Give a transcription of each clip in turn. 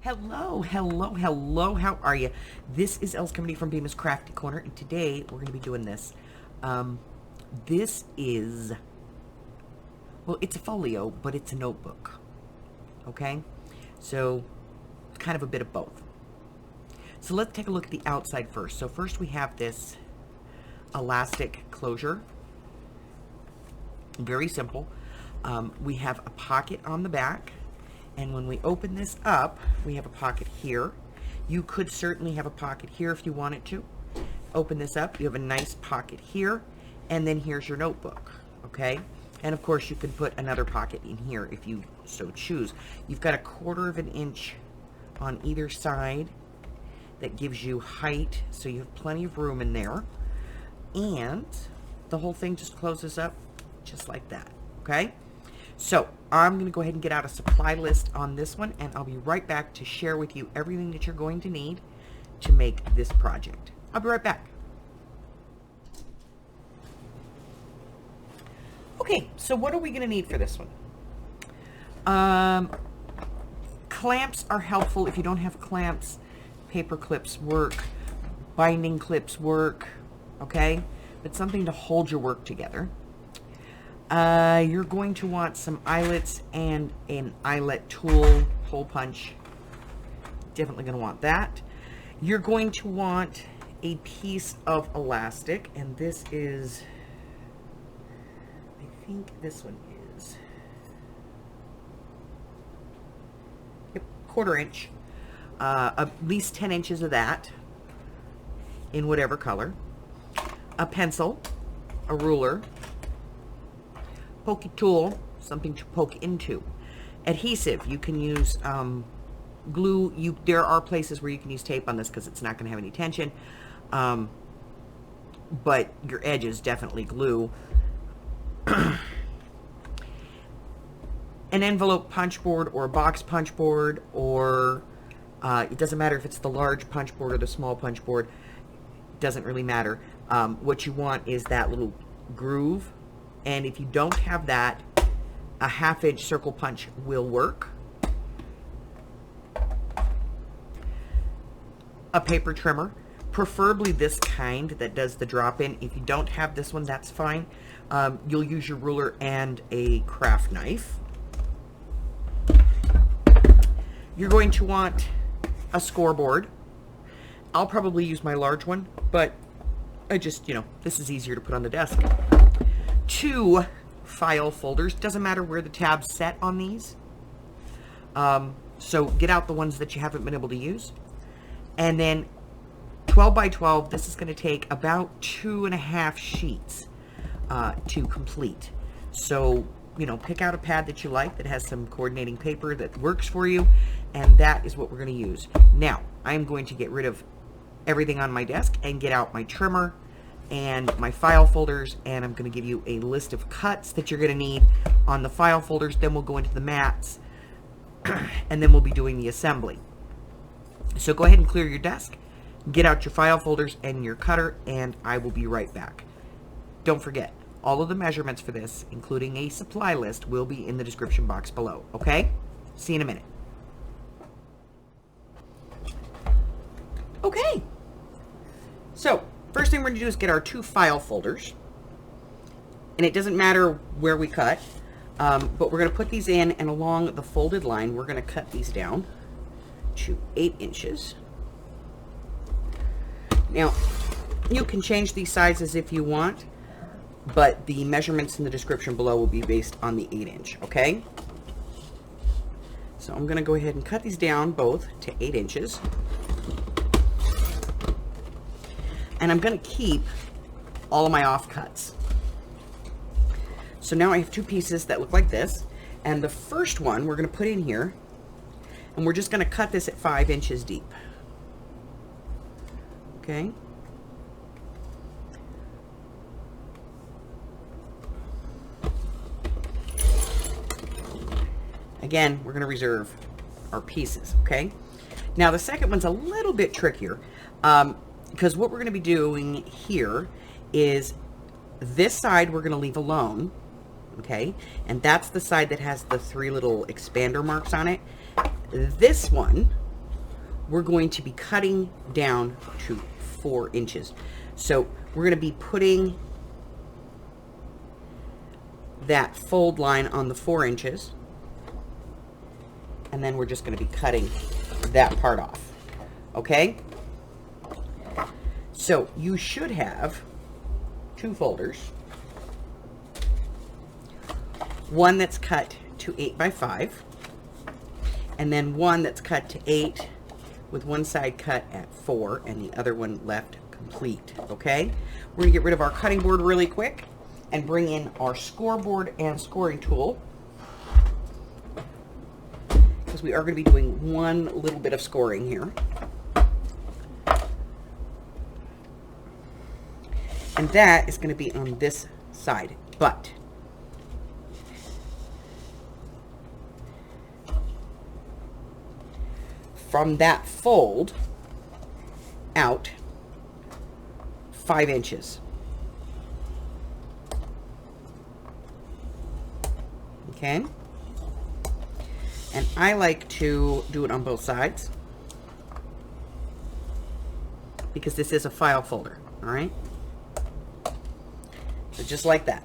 Hello, hello, hello. How are you? This is Els coming from Bemis Crafty Corner, and today we're going to be doing this. This is, well, it's a folio, but it's a notebook. Okay? So, it's kind of a bit of both. So let's take a look at the outside first. So first we have this elastic closure. Very simple. We have a pocket on the back. And when we open this up, we have a pocket here. You could certainly have a pocket here if you wanted to. Open this up, you have a nice pocket here, and then here's your notebook, okay? And of course you can put another pocket in here if you so choose. You've got a 1/4 of an inch on either side that gives you height, so you have plenty of room in there. And the whole thing just closes up just like that, okay? So I'm going to go ahead and get out a supply list on this one, and I'll be right back to share with you everything that you're going to need to make this project. I'll be right back. Okay, so what are we going to need for this one? Clamps are helpful. If you don't have clamps, paper clips work, binding clips work, okay? But something to hold your work together. You're going to want some eyelets and an eyelet tool, hole punch. Definitely going to want that. You're going to want a piece of elastic, and this is, I think this one is, yep, 1/4 inch. At least 10 inches of that in whatever color. A pencil, a ruler, pokey tool, something to poke into. Adhesive, you can use glue. There are places where you can use tape on this because it's not going to have any tension, but your edges definitely glue. An envelope punch board or a box punch board, or it doesn't matter if it's the large punch board or the small punch board. It doesn't really matter. What you want is that little groove. And if you don't have that, a 1/2 inch circle punch will work. A paper trimmer, preferably this kind that does the drop in. If you don't have this one, that's fine. You'll use your ruler and a craft knife. You're going to want a scoreboard. I'll probably use my large one, but I just, this is easier to put on the desk. 2 file folders. Doesn't matter where the tabs set on these. So get out the ones that you haven't been able to use. And then 12 by 12, this is going to take about 2.5 sheets to complete. So, pick out a pad that you like that has some coordinating paper that works for you, and that is what we're going to use. Now, I'm going to get rid of everything on my desk and get out my trimmer and my file folders, and I'm going to give you a list of cuts that you're going to need on the file folders. Then we'll go into the mats, and then we'll be doing the assembly. So go ahead and clear your desk, get out your file folders and your cutter, and I will be right back. Don't forget, all of the measurements for this, including a supply list, will be in the description box below, okay? See you in a minute. Okay, so first thing we're going to do is get our 2 file folders, and it doesn't matter where we cut, but we're going to put these in, and along the folded line we're going to cut these down to 8 inches. Now you can change these sizes if you want, but the measurements in the description below will be based on the 8 inch, okay? So I'm going to go ahead and cut these down both to 8 inches. And I'm going to keep all of my offcuts. So now I have 2 pieces that look like this, and the first one we're going to put in here, and we're just going to cut this at 5 inches deep. Okay. Again, we're going to reserve our pieces, okay? Now the second one's a little bit trickier, because what we're going to be doing here is this side we're going to leave alone, okay? And that's the side that has the 3 little expander marks on it. This one we're going to be cutting down to 4 inches. So we're going to be putting that fold line on the 4 inches, and then we're just going to be cutting that part off. Okay? So you should have 2 folders. One that's cut to 8 by 5, and then one that's cut to 8 with one side cut at 4 and the other one left complete. Okay? We're going to get rid of our cutting board really quick and bring in our scoreboard and scoring tool, because we are going to be doing one little bit of scoring here. And that is going to be on this side. But from that fold out 5 inches. Okay? And I like to do it on both sides because this is a file folder, all right? So just like that.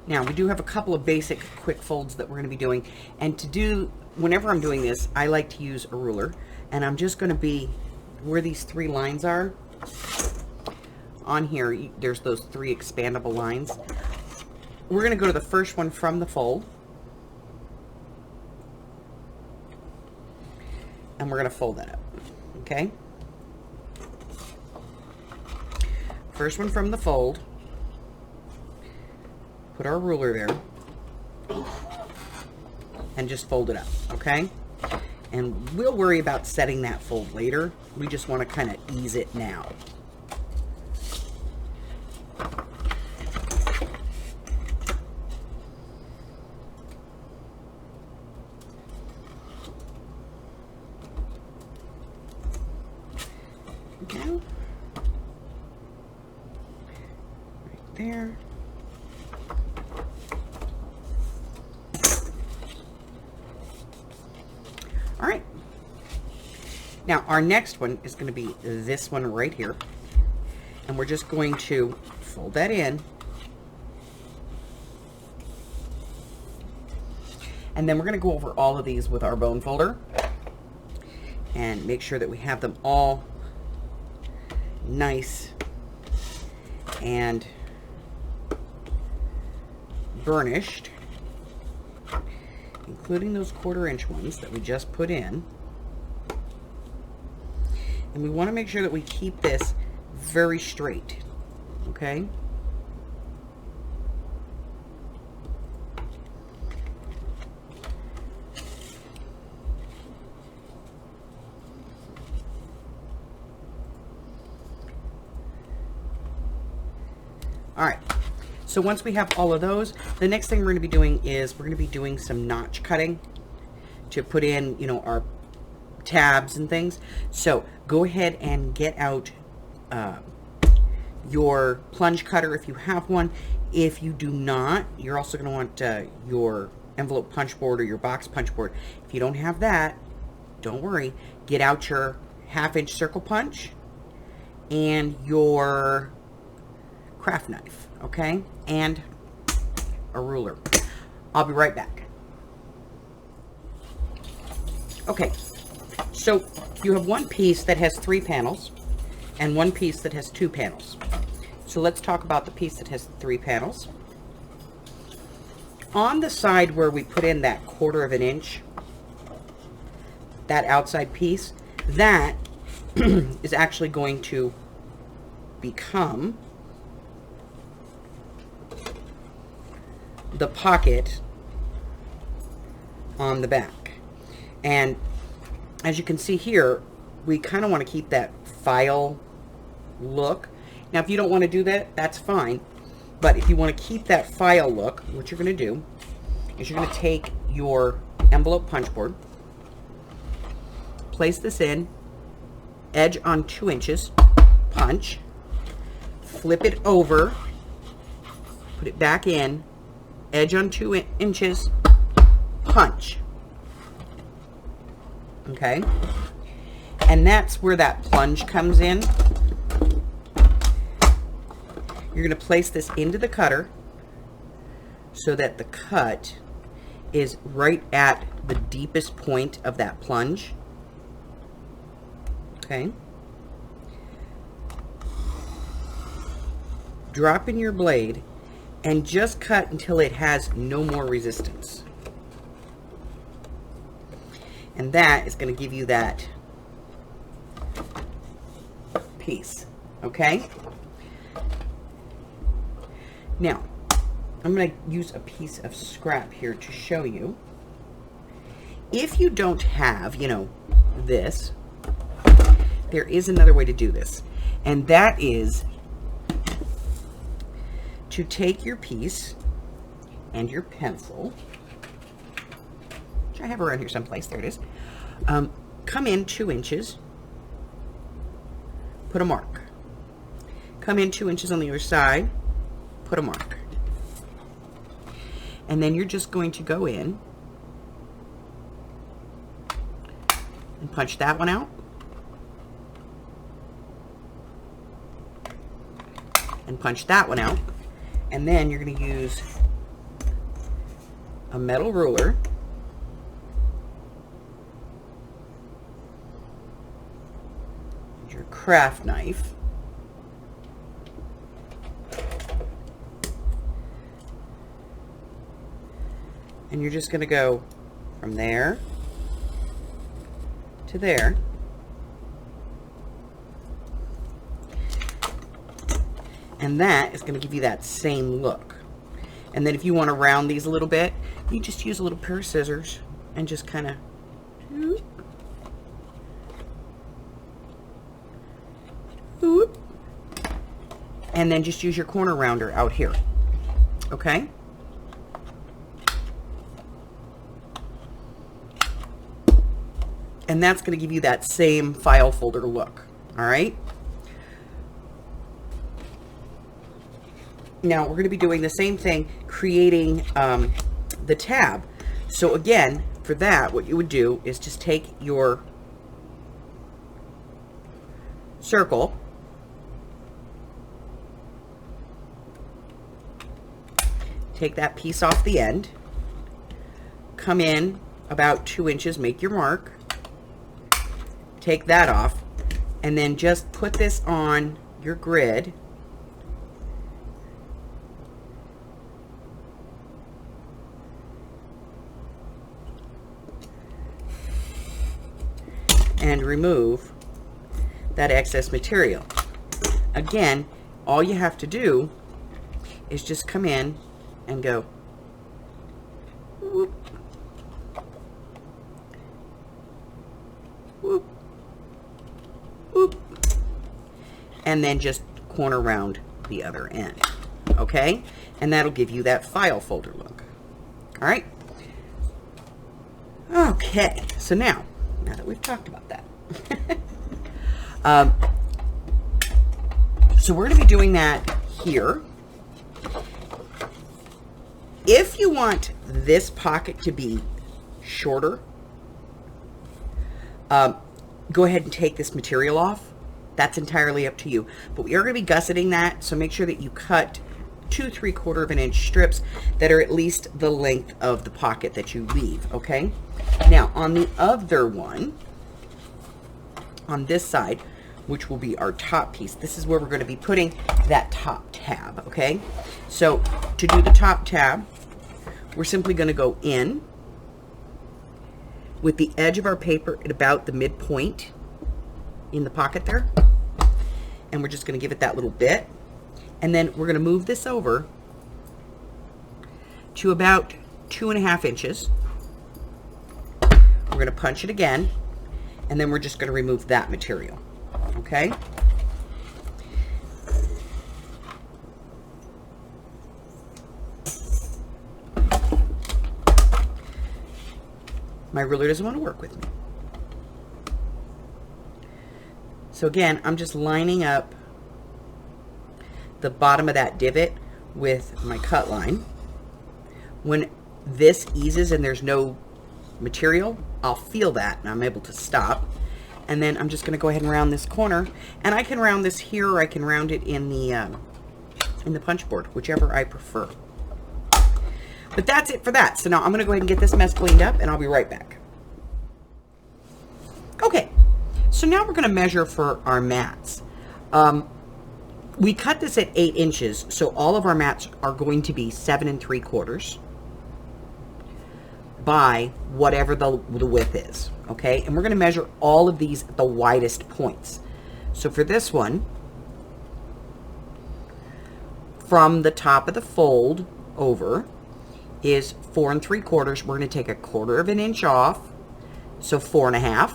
Now, we do have a couple of basic quick folds that we're going to be doing. And to do, whenever I'm doing this, I like to use a ruler. And I'm just going to be, where these 3 lines are, on here, there's those 3 expandable lines. We're going to go to the first one from the fold. And we're going to fold that up. Okay? First one from the fold. Put our ruler there and just fold it up, okay? And we'll worry about setting that fold later. We just want to kind of ease it now. Okay. Right there. All right. Now our next one is going to be this one right here. And we're just going to fold that in. And then we're going to go over all of these with our bone folder and make sure that we have them all nice and burnished, including those 1/4 inch ones that we just put in. And we want to make sure that we keep this very straight, okay? All right, so once we have all of those, the next thing we're going to be doing is we're going to be doing some notch cutting to put in, you know, our tabs and things. So go ahead and get out your plunge cutter if you have one. If you do not, you're also going to want your envelope punch board or your box punch board. If you don't have that, don't worry. Get out your 1/2 inch circle punch and your craft knife, okay? And a ruler. I'll be right back. Okay, so you have one piece that has 3 panels and one piece that has 2 panels. So let's talk about the piece that has 3 panels. On the side where we put in that 1/4 inch, that outside piece, that is actually going to become the pocket on the back. And as you can see here, we kind of want to keep that file look. Now if you don't want to do that, that's fine, but if you want to keep that file look, what you're going to do is you're going to take your envelope punch board, place this in, edge on 2 inches, punch, flip it over, put it back in, edge on 2 inches, punch. Okay? And that's where that plunge comes in. You're going to place this into the cutter so that the cut is right at the deepest point of that plunge. Okay? Drop in your blade and just cut until it has no more resistance. And that is going to give you that piece. Okay? Now, I'm going to use a piece of scrap here to show you. If you don't have, you know, this, there is another way to do this. And that is to take your piece and your pencil, which I have around here someplace, there it is, come in 2 inches, put a mark. Come in 2 inches on the other side, put a mark. And then you're just going to go in and punch that one out. And punch that one out. And then you're going to use a metal ruler and your craft knife. And you're just going to go from there to there. And that is going to give you that same look. And then if you want to round these a little bit, you just use a little pair of scissors and just kind of and then just use your corner rounder out here. Okay? And that's going to give you that same file folder look. All right? Now we're going to be doing the same thing, creating the tab. So again, for that, what you would do is just take your circle, take that piece off the end, come in about 2 inches, make your mark, take that off, and then just put this on your grid. And remove that excess material. Again, all you have to do is just come in and go whoop, whoop, whoop, and then just corner round the other end. Okay? And that'll give you that file folder look. All right? Okay, so now that we've talked about that. So we're going to be doing that here. If you want this pocket to be shorter, go ahead and take this material off. That's entirely up to you. But we are going to be gusseting that, so make sure that you cut 2 3/4 inch strips that are at least the length of the pocket that you leave, okay? Now, on the other one, on this side, which will be our top piece, this is where we're going to be putting that top tab, okay? So, to do the top tab, we're simply going to go in with the edge of our paper at about the midpoint in the pocket there, and we're just going to give it that little bit, and then we're going to move this over to about 2.5 inches. We're going to punch it again, and then we're just going to remove that material. Okay? My ruler doesn't want to work with me. So again, I'm just lining up the bottom of that divot with my cut line. When this eases and there's no material, I'll feel that and I'm able to stop. And then I'm just going to go ahead and round this corner, and I can round this here or I can round it in the punch board, whichever I prefer. But that's it for that. So now I'm going to go ahead and get this mess cleaned up, and I'll be right back. Okay, so now we're going to measure for our mats. We cut this at 8 inches, so all of our mats are going to be 7 3/4 by whatever the width is, okay? And we're going to measure all of these at the widest points. So for this one, from the top of the fold over is 4 3/4. We're going to take 1/4 of an inch off, so 4 1/2.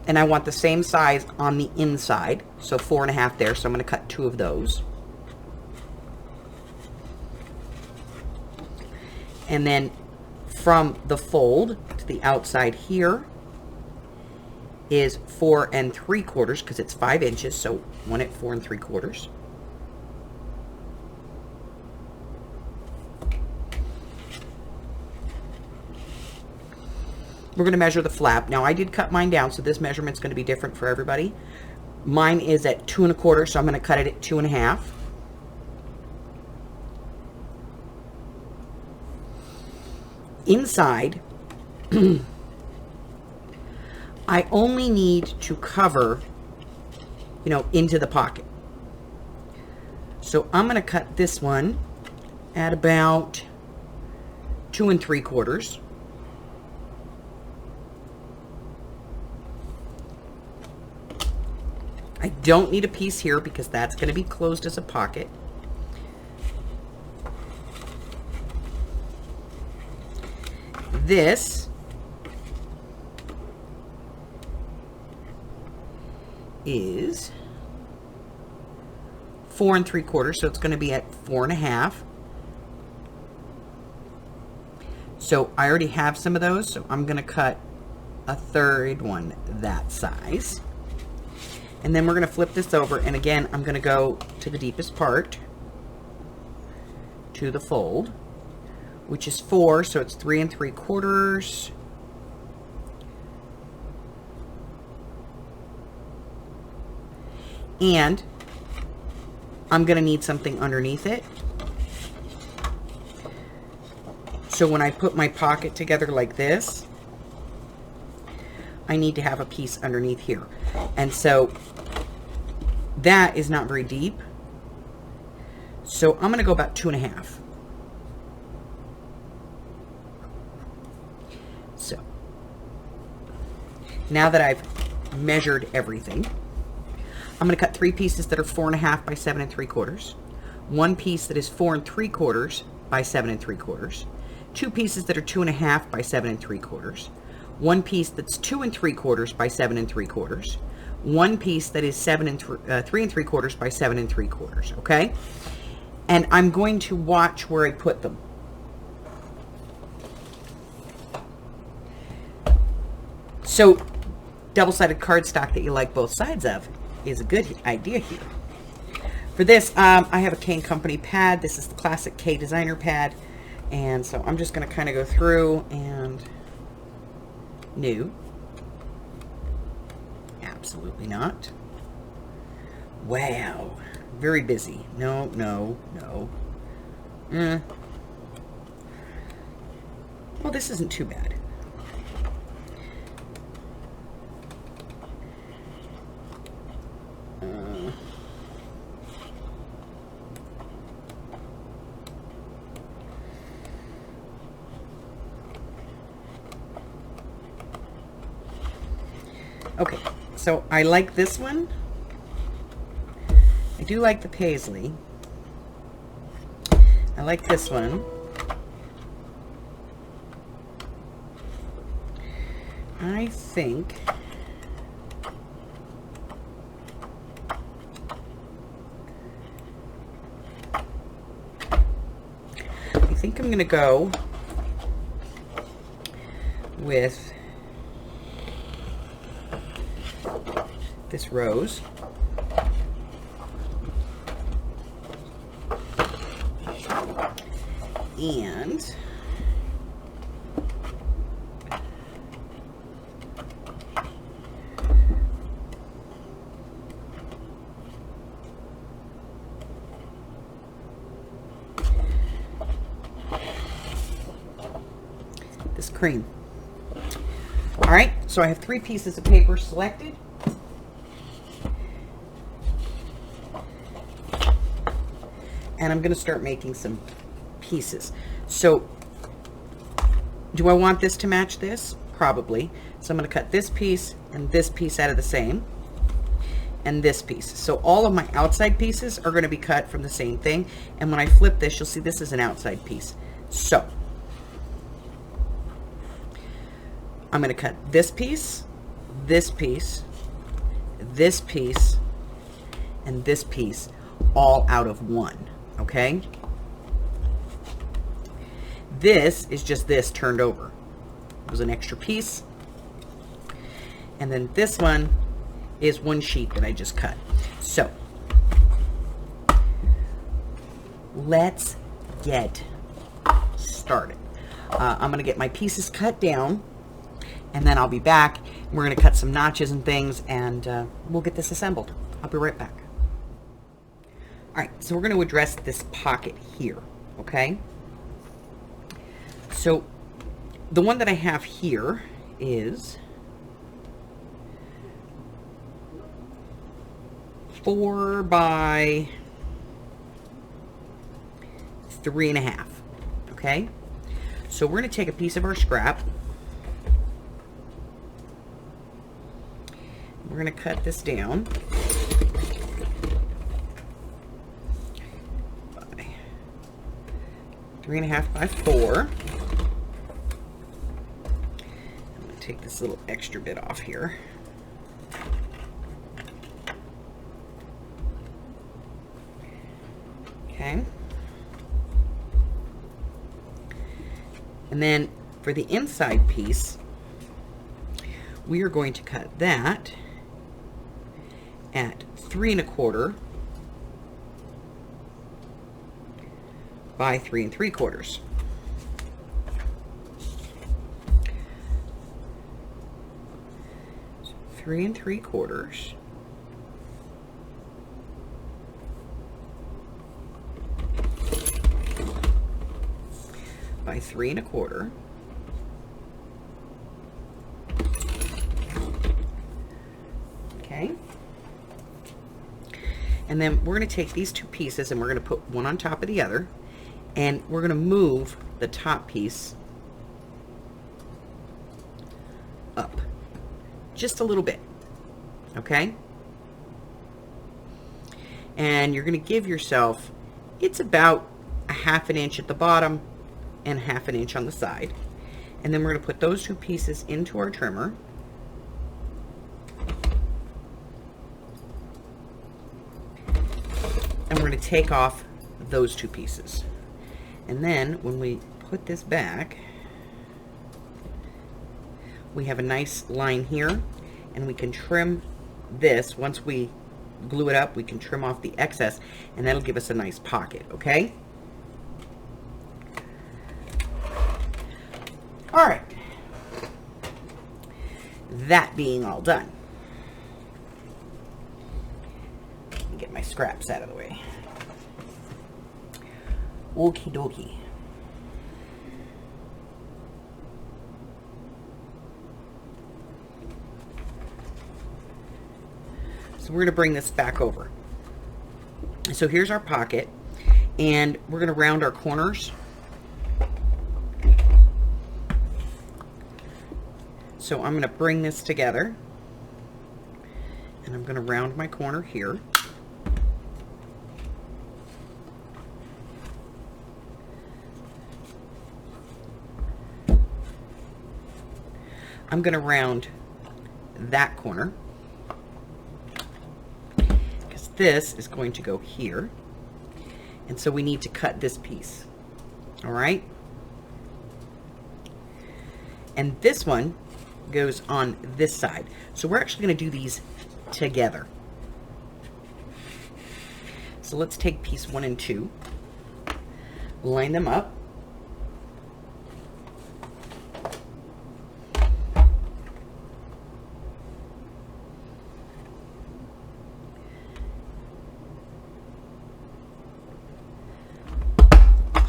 And I want the same size on the inside, so 4 1/2 there, so I'm going to cut 2 of those. And then from the fold to the outside here is 4 3/4, because it's 5 inches, so 1 at 4 3/4. We're going to measure the flap. Now I did cut mine down, so this measurement's going to be different for everybody. Mine is at 2 1/4, so I'm going to cut it at 2 1/2. Inside, I only need to cover, into the pocket. So I'm going to cut this one at about 2 3/4. I don't need a piece here because that's going to be closed as a pocket. This is 4 3/4, so it's going to be at 4 1/2. So I already have some of those, so I'm going to cut a third one that size. And then we're going to flip this over, and again, I'm going to go to the deepest part, to the fold, which is 4, so it's 3 3/4. And I'm going to need something underneath it. So when I put my pocket together like this, I need to have a piece underneath here. And so that is not very deep. So I'm going to go about 2 1/2. So now that I've measured everything, I'm going to cut 3 pieces that are 4 1/2 by 7 3/4, 1 piece that is 4 3/4 by 7 3/4, 2 pieces that are 2 1/2 by 7 3/4, 1 piece that's 2 3/4 by 7 3/4, 1 piece that is 3 3/4 by 7 3/4, okay? And I'm going to watch where I put them. So double-sided cardstock that you like both sides of is a good idea here. For this, I have a K & Company pad. This is the classic K designer pad. And so I'm just going to kind of go through and new. Absolutely not. Wow. Very busy. No, no, no. Well, this isn't too bad. Okay, so I like this one. I do like the paisley. I like this one. I think I'm going to go with this rose. And this cream. All right, so I have 3 pieces of paper selected. And I'm going to start making some pieces. So do I want this to match this? Probably. So I'm going to cut this piece and this piece out of the same, and this piece. So all of my outside pieces are going to be cut from the same thing. And when I flip this, you'll see this is an outside piece. So I'm going to cut this piece, this piece, this piece, and this piece all out of one. Okay? This is just this turned over. It was an extra piece. And then this one is one sheet that I just cut. So let's get started. I'm going to get my pieces cut down, and then I'll be back. We're going to cut some notches and things, and we'll get this assembled. I'll be right back. All right, so we're going to address this pocket here, okay? So the one that I have here is 4 by 3.5, okay? So we're going to take a piece of our scrap. We're going to cut this down. 3.5 by 4. I'm going to take this little extra bit off here. Okay. And then for the inside piece, we are going to cut that at 3.25 by 3 3/4. So 3 3/4 by 3 1/4. Okay. And then we're going to take these 2 pieces and we're going to put one on top of the other. And we're going to move the top piece up just a little bit, okay? And you're going to give yourself, it's about a 1/2 inch at the bottom and 1/2 inch on the side. And then we're going to put those 2 pieces into our trimmer. And we're going to take off those 2 pieces. And then when we put this back, we have a nice line here, and we can trim this. Once we glue it up, we can trim off the excess, and that'll give us a nice pocket, okay? All right. That being all done, let me get my scraps out of the way. Okie dokie. So we're going to bring this back over. So here's our pocket, and we're going to round our corners. So I'm going to bring this together, and I'm going to round my corner here. I'm going to round that corner, because this is going to go here, and so we need to cut this piece. All right, and this one goes on this side, so we're actually going to do these together. So let's take piece 1 and 2, line them up,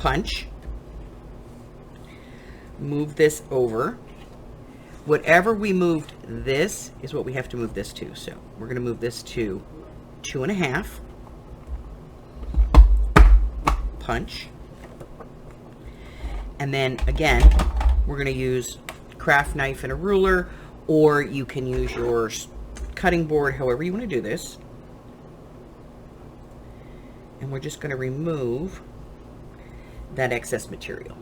punch, move this over. Whatever we moved this is what we have to move this to. So we're going to move this to 2.5, punch, and then again we're going to use craft knife and a ruler, or you can use your cutting board, however you want to do this. And we're just going to remove that excess material.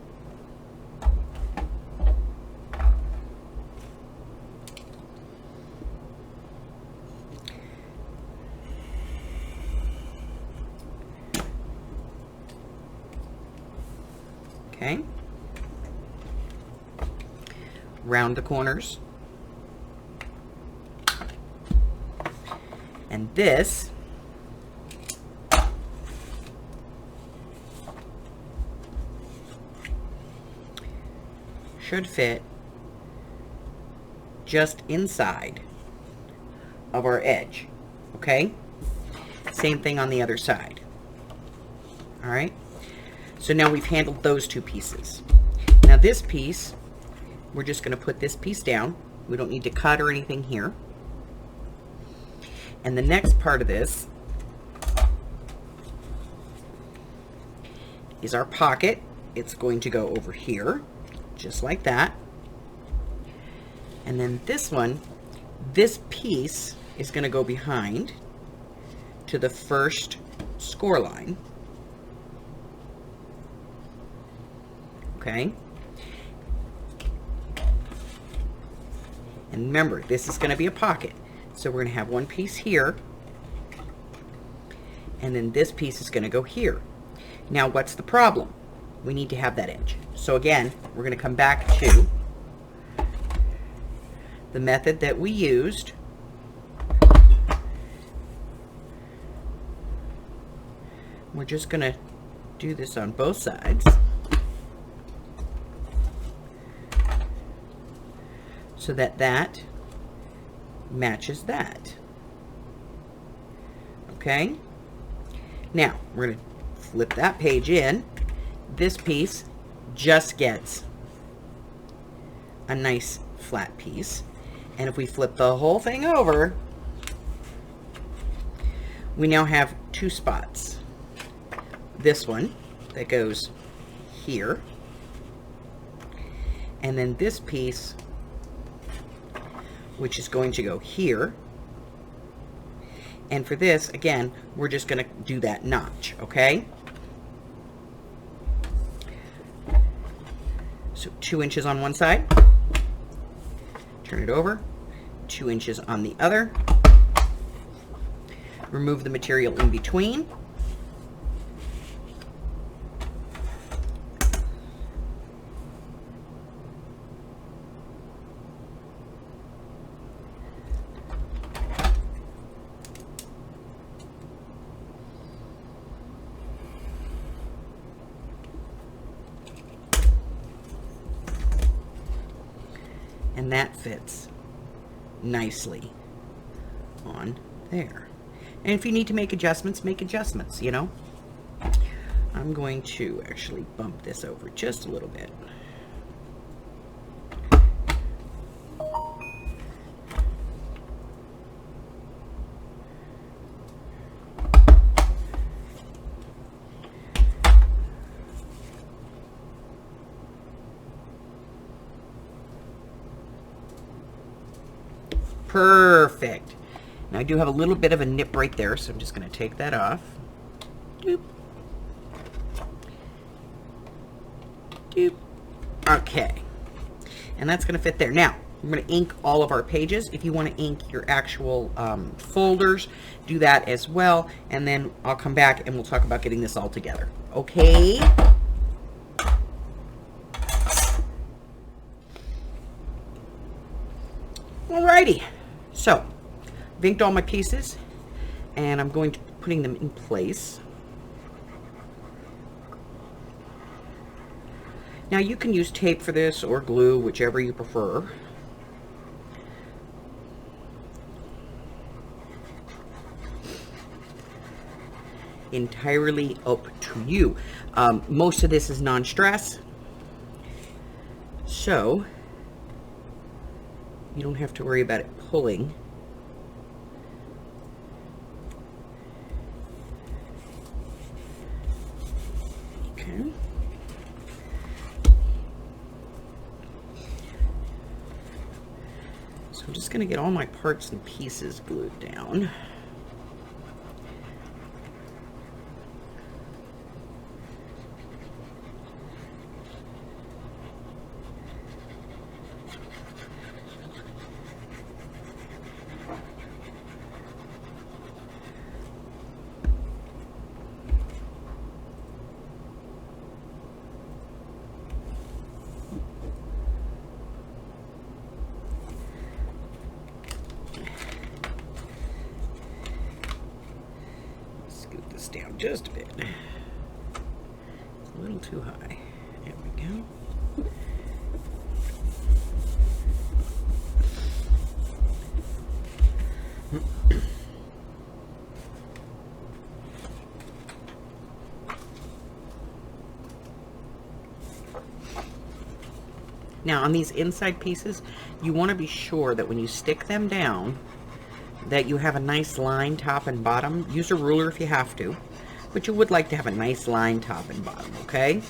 Okay. Round the corners. And this should fit just inside of our edge. Okay? Same thing on the other side. All right? So now we've handled those two pieces. Now this piece, we're just going to put this piece down. We don't need to cut or anything here. And the next part of this is our pocket. It's going to go over here, just like that. And then this one, this piece is going to go behind to the first score line. Okay. And remember, this is going to be a pocket. So we're going to have one piece here, and then this piece is going to go here. Now, what's the problem? We need to have that edge. So again, we're going to come back to the method that we used. We're just going to do this on both sides, so that that matches that. Okay? Now, we're going to flip that page in. This piece just gets a nice flat piece. And if we flip the whole thing over, we now have two spots. This one that goes here, and then this piece which is going to go here. And for this, again, we're just going to do that notch, okay? So 2 inches on one side, turn it over, 2 inches on the other, remove the material in between, and that fits nicely on there. And if you need to make adjustments, you know. I'm going to actually bump this over just a little bit. Perfect. Now I do have a little bit of a nip right there, so I'm just going to take that off. Doop. Doop. Okay. And that's going to fit there. Now, we're going to ink all of our pages. If you want to ink your actual folders, do that as well. And then I'll come back and we'll talk about getting this all together. Okay? Alrighty. So, I've inked all my pieces, and I'm going to be putting them in place. Now you can use tape for this or glue, whichever you prefer. entirely up to you. Most of this is non-stress, so you don't have to worry about it pulling. Okay. So I'm just going to get all my parts and pieces glued down. Down just a bit. It's a little too high. There we go. Now on these inside pieces, you want to be sure that when you stick them down, that you have a nice line top and bottom. Use a ruler if you have to, but you would like to have a nice line top and bottom, okay?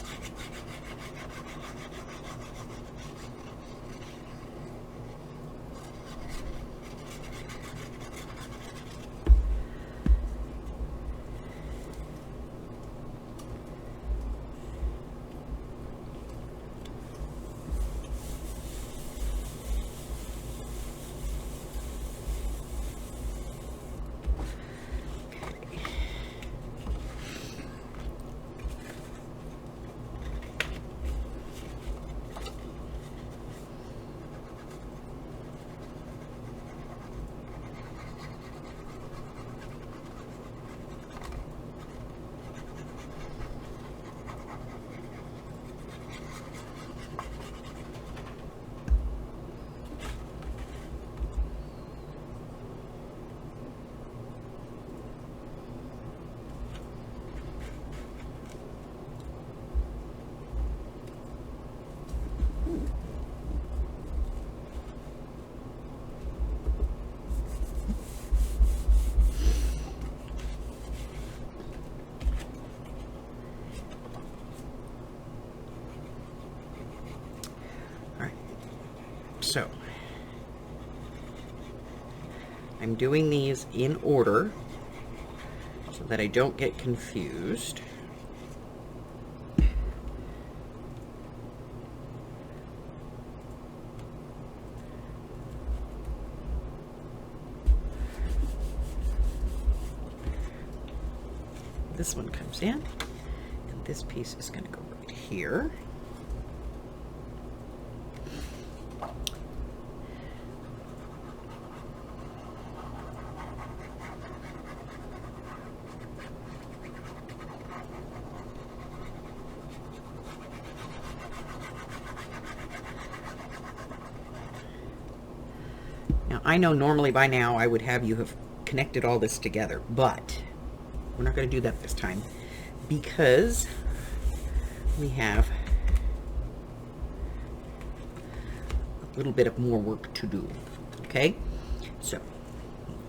So I'm doing these in order so that I don't get confused. This one comes in, and this piece is going to go right here. Now, I know normally by now I would have you have connected all this together, but we're not going to do that this time because we have a little bit of more work to do. Okay, so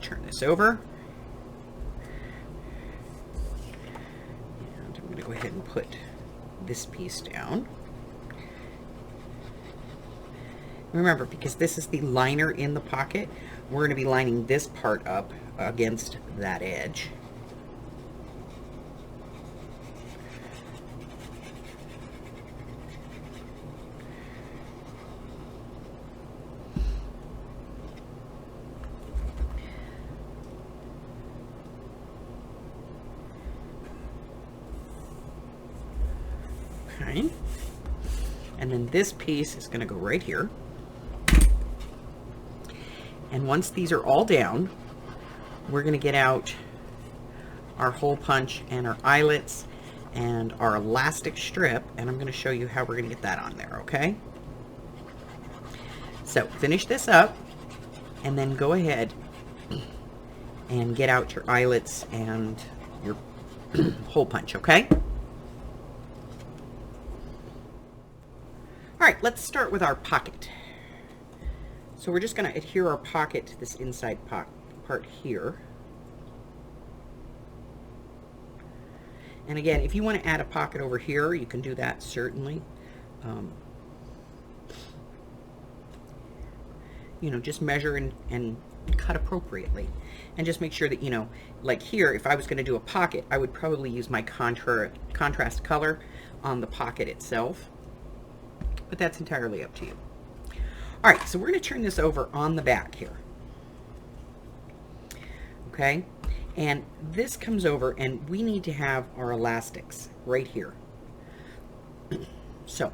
turn this over, and I'm going to go ahead and put this piece down. Remember, because this is the liner in the pocket, we're going to be lining this part up against that edge. Okay. And then this piece is going to go right here. And once these are all down, we're going to get out our hole punch and our eyelets and our elastic strip, and I'm going to show you how we're going to get that on there, okay? So finish this up, and then go ahead and get out your eyelets and your hole punch, okay? All right, let's start with our pocket. So we're just going to adhere our pocket to this inside part here. And again, if you want to add a pocket over here, you can do that, certainly. You know, just measure and cut appropriately. And just make sure that, you know, like here, if I was going to do a pocket, I would probably use my contrast color on the pocket itself. But that's entirely up to you. All right, so we're going to turn this over on the back here. Okay? And this comes over, and we need to have our elastics right here. So,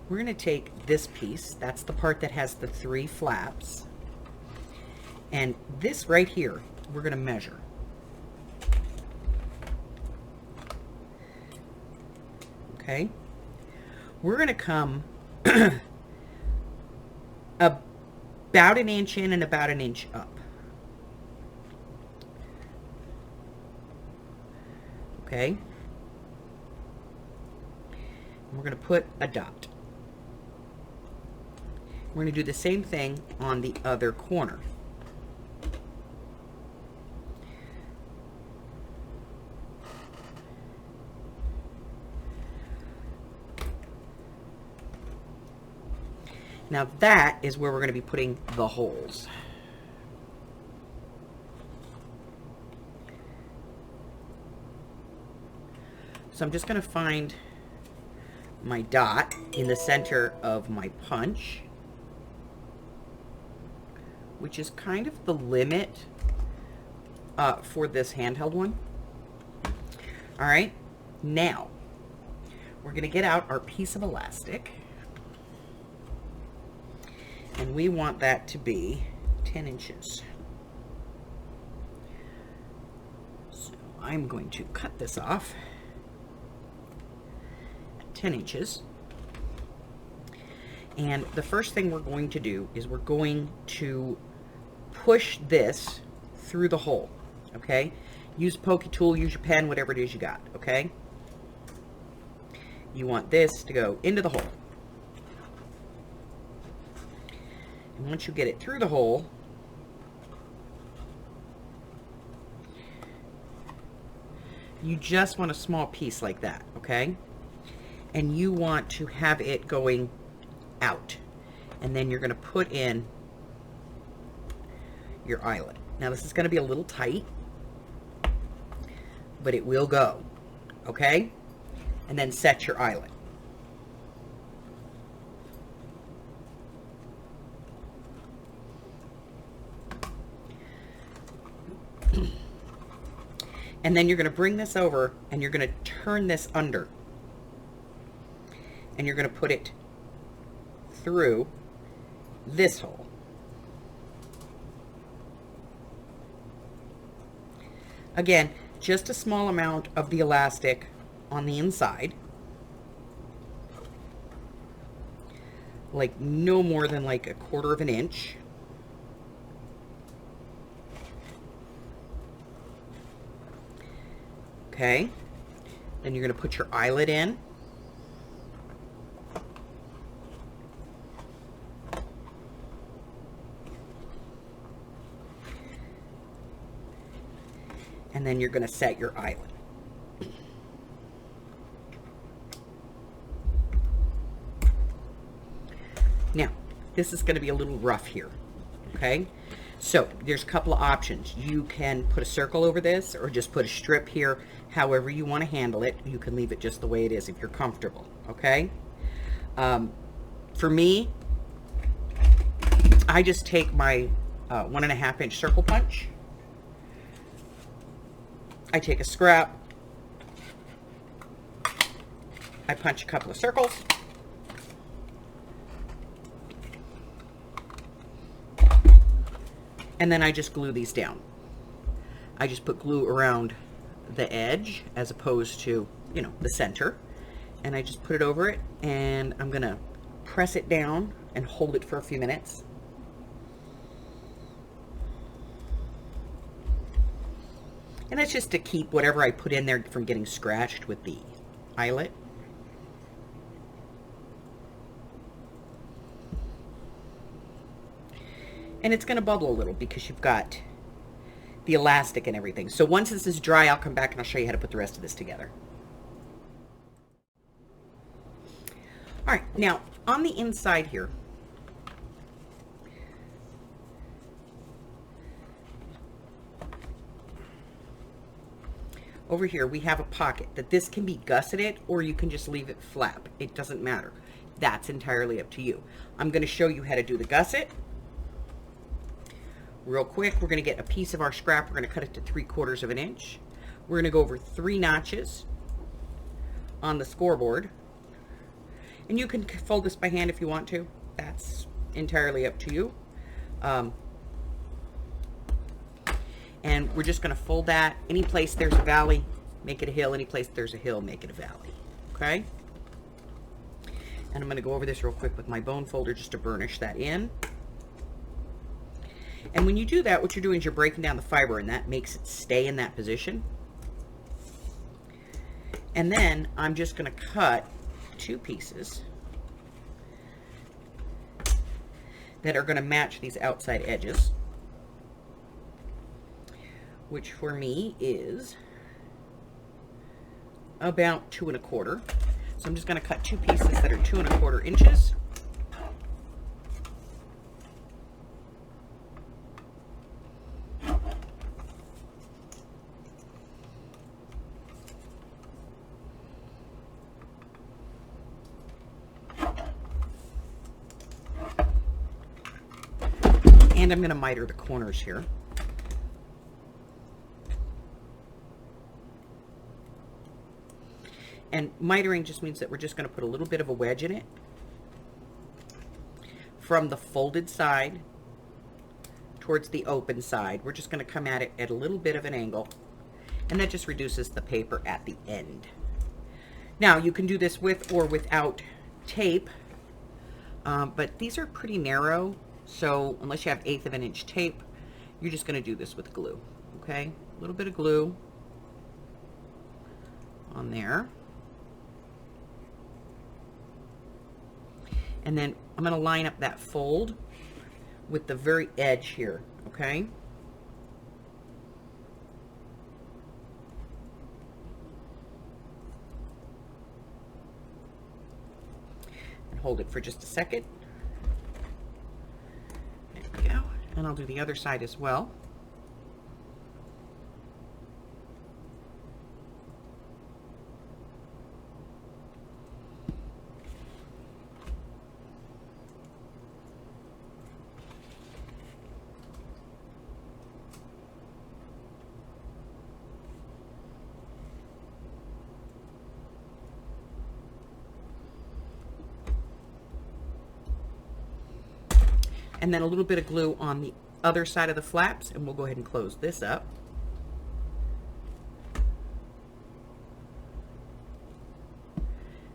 we're going to take this piece, that's the part that has the 3 flaps, and this right here, we're going to measure. Okay? We're going to come about an inch in and about an inch up. Okay? And we're going to put a dot. We're going to do the same thing on the other corner. Now that is where we're going to be putting the holes. So I'm just going to find my dot in the center of my punch, which is kind of the limit for this handheld one. All right, now we're going to get out our piece of elastic. And we want that to be 10 inches. So I'm going to cut this off at 10 inches. And the first thing we're going to do is we're going to push this through the hole, okay? Use a pokey tool, use your pen, whatever it is you got, okay? You want this to go into the hole. And once you get it through the hole, you just want a small piece like that, okay? And you want to have it going out. And then you're going to put in your eyelet. Now this is going to be a little tight, but it will go, okay? And then set your eyelet. And then you're going to bring this over and you're going to turn this under. And you're going to put it through this hole. Again, just a small amount of the elastic on the inside. Like no more than like 1/4 of an inch. Okay, then you're going to put your eyelet in. And then you're going to set your eyelet. Now, this is going to be a little rough here, okay? So there's a couple of options. You can put a circle over this or just put a strip here, however you want to handle it. You can leave it just the way it is if you're comfortable, okay? For me, I just take my 1.5 inch circle punch. I take a scrap. I punch a couple of circles. And then I just glue these down. I just put glue around the edge as opposed to, you know, the center. And I just put it over it, and I'm gonna press it down and hold it for a few minutes. And that's just to keep whatever I put in there from getting scratched with the eyelet. And it's going to bubble a little because you've got the elastic and everything. So once this is dry, I'll come back and I'll show you how to put the rest of this together. All right, now on the inside here, over here we have a pocket that this can be gusseted or you can just leave it flap. It doesn't matter. That's entirely up to you. I'm going to show you how to do the gusset. Real quick, we're going to get a piece of our scrap. We're going to cut it to 3/4 of an inch. We're going to go over 3 notches on the scoreboard. And you can fold this by hand if you want to. That's entirely up to you. And we're just going to fold that. Any place there's a valley, make it a hill. Any place there's a hill, make it a valley. Okay? And I'm going to go over this real quick with my bone folder just to burnish that in. And when you do that, what you're doing is you're breaking down the fiber, and that makes it stay in that position. And then I'm just going to cut 2 pieces that are going to match these outside edges, which for me is about 2 1/4. So I'm just going to cut 2 pieces that are 2 1/4 inches. And I'm going to miter the corners here. And mitering just means that we're just going to put a little bit of a wedge in it from the folded side towards the open side. We're just going to come at it at a little bit of an angle, and that just reduces the paper at the end. Now you can do this with or without tape, but these are pretty narrow, so unless you have 1/8 of an inch tape, you're just going to do this with glue. Okay, a little bit of glue on there. And then I'm going to line up that fold with the very edge here, okay? And hold it for just a second. There we go. And I'll do the other side as well. And then a little bit of glue on the other side of the flaps, and we'll go ahead and close this up.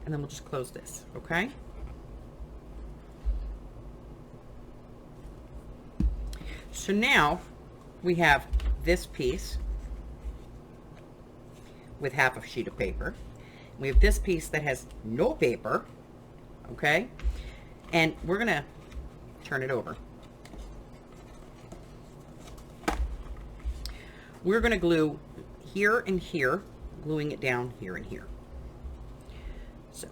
And then we'll just close this, okay? So now we have this piece with half a sheet of paper. We have this piece that has no paper, okay? And we're gonna turn it over. We're going to glue here and here, gluing it down here and here. So,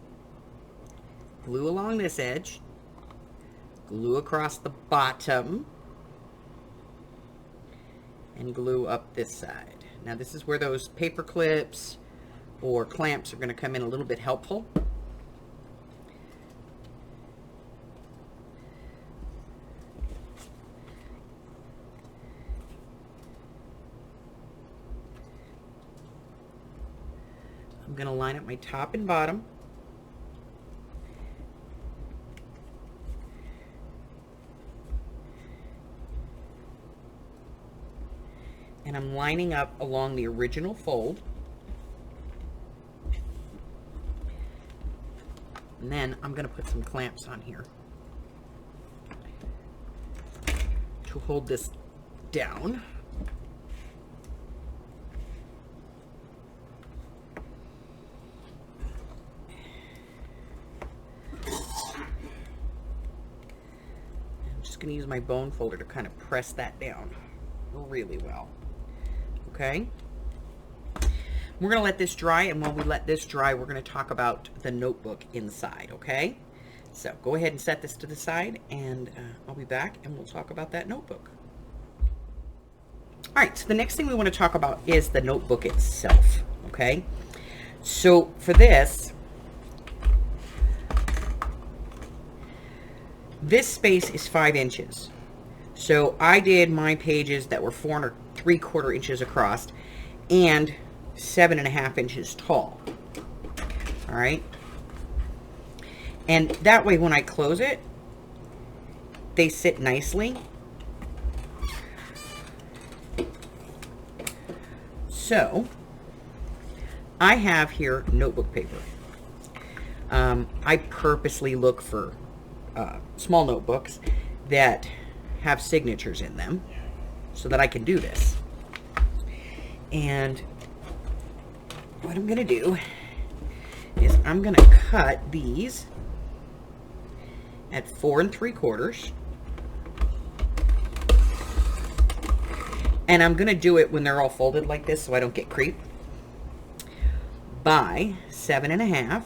glue along this edge, glue across the bottom, and glue up this side. Now this is where those paper clips or clamps are going to come in a little bit helpful. I'm going to line up my top and bottom. And I'm lining up along the original fold. And then I'm going to put some clamps on here to hold this down. going to use my bone folder to kind of press that down really well. Okay? We're going to let this dry, and while we let this dry, we're going to talk about the notebook inside, okay? So go ahead and set this to the side, and I'll be back, and we'll talk about that notebook. All right, so the next thing we want to talk about is the notebook itself, okay? So for this space is 5 inches. So I did my pages that were 4 3/4 inches across and 7.5 inches tall. All right. And that way when I close it, they sit nicely. So I have here notebook paper. I purposely look for small notebooks that have signatures in them so that I can do this. And what I'm going to do is I'm going to cut these at 4 3/4. And I'm going to do it when they're all folded like this so I don't get creep. By 7.5.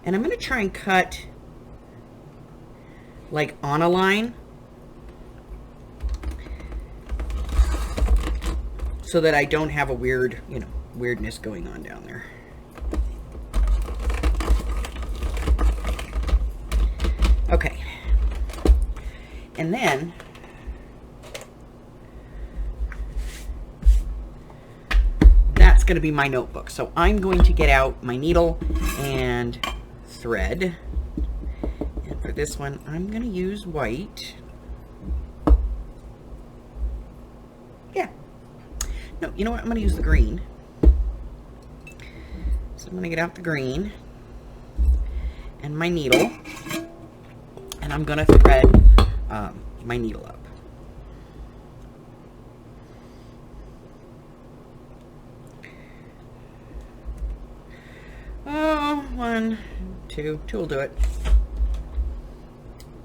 And I'm going to try and cut like on a line so that I don't have a weird, weirdness going on down there. Okay. And then that's going to be my notebook. So I'm going to get out my needle and thread. And for this one, I'm going to use white. Yeah. No, you know what? I'm going to use the green. So I'm going to get out the green and my needle. And I'm going to thread my needle up. Oh, 1, 2 will do it.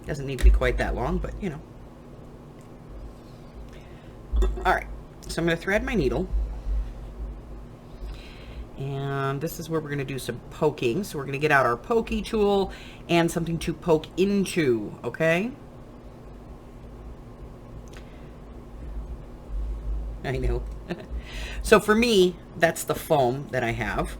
Doesn't need to be quite that long, but All right, so I'm going to thread my needle. And this is where we're going to do some poking. So we're going to get out our pokey tool and something to poke into, okay? I know. So for me, that's the foam that I have.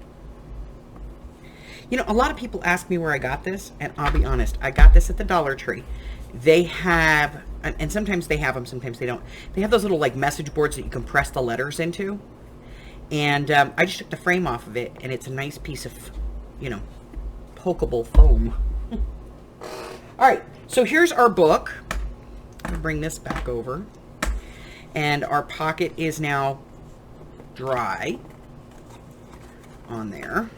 A lot of people ask me where I got this, and I'll be honest, I got this at the Dollar Tree. They have, and sometimes they have them, sometimes they don't. They have those little like message boards that you can press the letters into. And I just took the frame off of it, and it's a nice piece of, pokeable foam. All right, so here's our book. I'll bring this back over. And our pocket is now dry on there.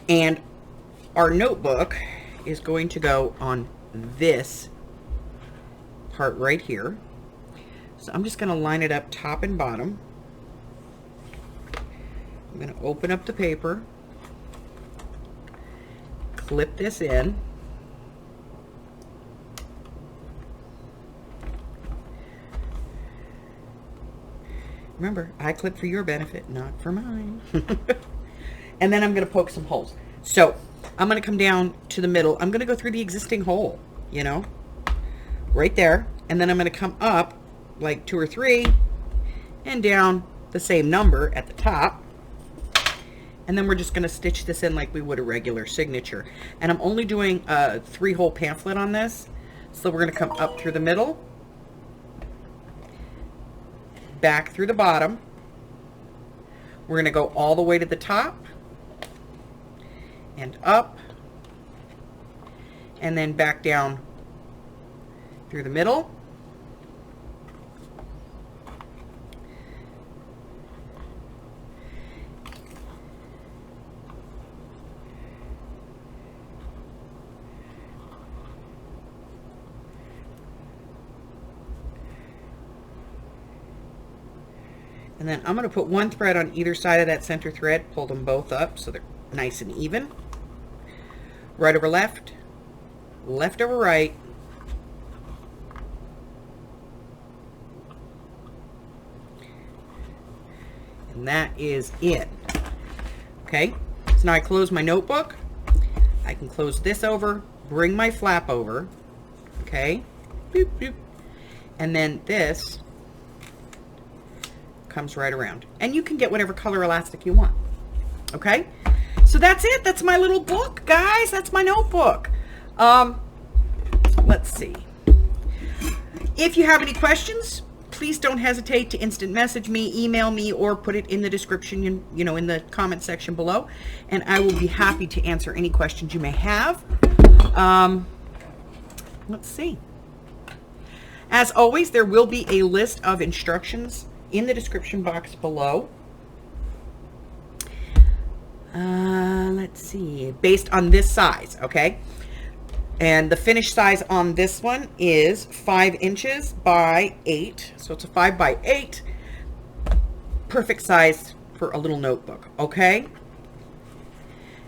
And our notebook is going to go on this part right here. So I'm just going to line it up top and bottom. I'm going to open up the paper, clip this in, remember, I clip for your benefit, not for mine. And then I'm going to poke some holes. So I'm going to come down to the middle. I'm going to go through the existing hole, right there. And then I'm going to come up like 2 or 3 and down the same number at the top. And then we're just going to stitch this in like we would a regular signature. And I'm only doing a 3-hole pamphlet on this. So we're going to come up through the middle, back through the bottom. We're going to go all the way to the top and up, and then back down through the middle. And then I'm going to put 1 thread on either side of that center thread, pull them both up so they're nice and even. right over left, left over right. And that is it. Okay, so now I close my notebook. I can close this over, bring my flap over, okay, boop, boop. And then this comes right around. And you can get whatever color elastic you want, okay? So that's it. That's my little book, guys. That's my notebook. Let's see. If you have any questions, please don't hesitate to instant message me, email me, or put it in the description, you know, in the comment section below, and I will be happy to answer any questions you may have. Let's see. As always, there will be a list of instructions in the description box below. Let's see, based on this size, okay? And the finished size on this one is 5 inches by 8. So it's a 5 by 8. Perfect size for a little notebook, okay?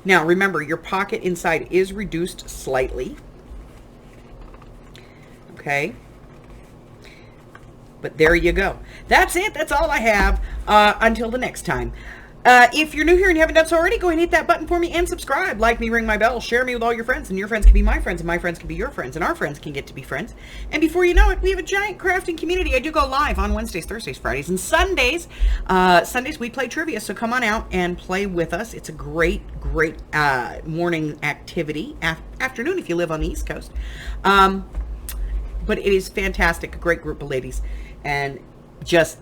Now, remember, your pocket inside is reduced slightly. Okay? But there you go. That's it. That's all I have. Until the next time. If you're new here and you haven't done so already, go ahead and hit that button for me and subscribe. Like me, ring my bell, share me with all your friends, and your friends can be my friends, and my friends can be your friends, and our friends can get to be friends. And before you know it, we have a giant crafting community. I do go live on Wednesdays, Thursdays, Fridays, and Sundays. Sundays we play trivia, so come on out and play with us. It's a great morning activity. Afternoon if you live on the East Coast. But it is fantastic. A great group of ladies. And just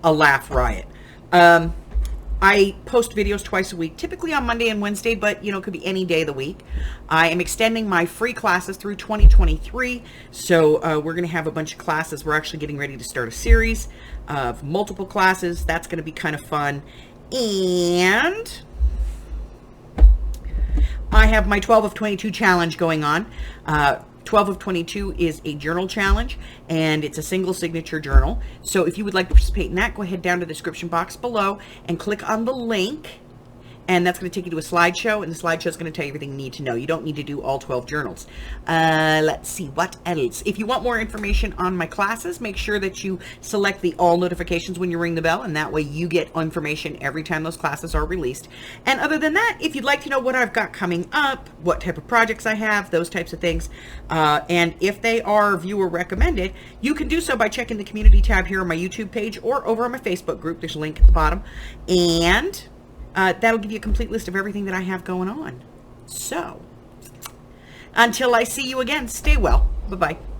a laugh riot. I post videos twice a week, typically on Monday and Wednesday, but you know, it could be any day of the week. I am extending my free classes through 2023. So we're going to have a bunch of classes. We're actually getting ready to start a series of multiple classes. That's going to be kind of fun. And I have my 12 of 22 challenge going on. 12 of 22 is a journal challenge, and it's a single signature journal. So if you would like to participate in that, go ahead down to the description box below and click on the link, and that's going to take you to a slideshow, and the slideshow is going to tell you everything you need to know. You don't need to do all 12 journals. Let's see, what else? If you want more information on my classes, make sure that you select the all notifications when you ring the bell, and that way you get information every time those classes are released. And other than that, if you'd like to know what I've got coming up, what type of projects I have, those types of things, and if they are viewer recommended, you can do so by checking the community tab here on my YouTube page or over on my Facebook group. There's a link at the bottom, and that'll give you a complete list of everything that I have going on. So, until I see you again, stay well. Bye-bye.